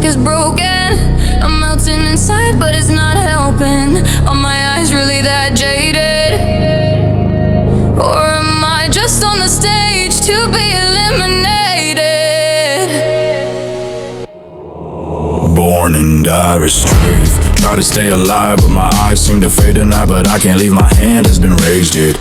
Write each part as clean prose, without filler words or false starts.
like it's broken. I'm melting inside, but it's not helping. Are my eyes really that jaded? Or am I just on the stage to be eliminated? Born and die as STRIFE. Try to stay alive, but my eyes seem to fade tonight. But I can't leave, my hand has been raised yet.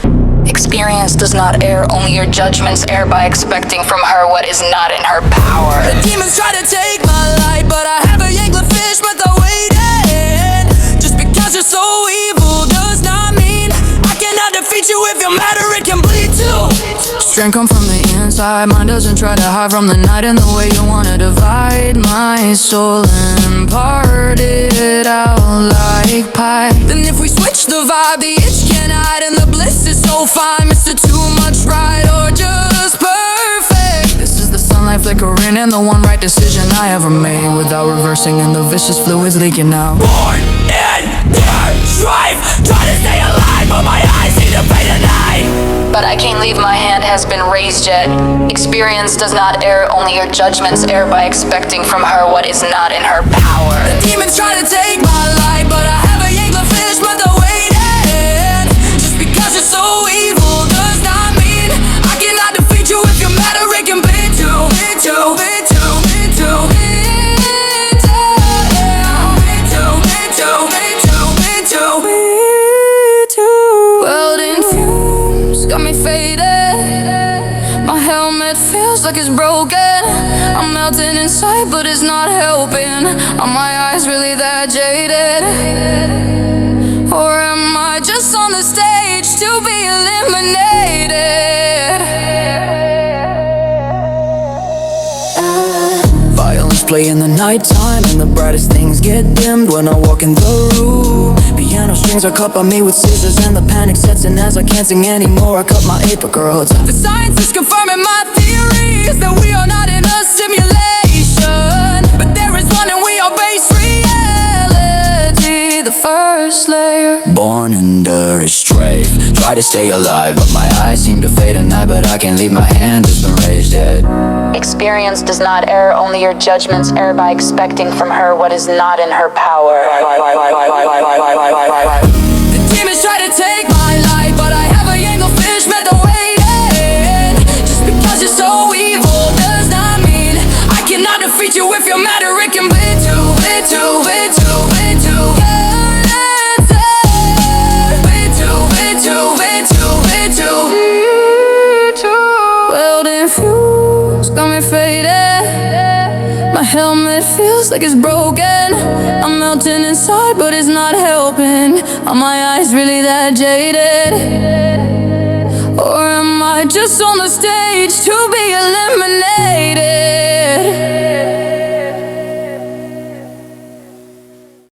Experience does not err, only your judgments err by expecting from her what is not in her power. The demons try to take my light, but I have a anglerfish, but they're waiting. Just because you're so evil does not mean I cannot defeat you. If you're mad or it can bleed too. Strength come from the inside, mine doesn't try to hide from the night. And the way you wanna divide my soul and part it out like pie. Then if we switch the vibe, the itch can hide and the bliss is so fine. Mr. Too Much Right or just perfect. This is the sunlight flickering and the one right decision I ever made, without reversing and the vicious fluids leaking out. Born in the strife, try to stay alive, but my eyes see the fade tonight. But I can't leave, my hand has been raised yet. Experience does not err, only your judgments err by expecting from her what is not in her power. The demons try to take my life, but I have a anglerfish, but they're waiting. Just because you're so evil does not mean I cannot defeat you. If you're mad or it can bleed too, bleed too, bleed too, bleed too, bleed too, bleed too, bleed too, bleed too, bleed too, bleed too. Welding fumes got me faded. My helmet feels like it's broken. I'm melting inside, but it's not helping. Are my eyes really that jaded? Or am I just on the stage to be eliminated? Violins play in the nighttime and the brightest things get dimmed when I walk in the room. Piano strings are cut by me with scissors and the panic sets in as I can't sing anymore. I cut my apron, girl. The science is confirming my theories that we are not in a simulation, but there is one and we are base reality, the first layer. Born under a strife, try to stay alive, but my eyes seem to fade at night. But I can't leave, my hand has been raised yet. Experience does not err, only your judgments err by expecting from her what is not in her power. The demons try to take my life, but I have a anglerfish, but they're waiting. Just because you're so evil does not mean I cannot defeat you. If you're mad or it can bleed too, bleed too, bleed too, bleed too. Bleed too, bleed too, bleed too, bleed too, bleed too. Welding fumes got me faded. My helmet feels like it's broken. I'm melting inside, but it's not helping. Are my eyes really that jaded? Or am I just on the stage to be eliminated?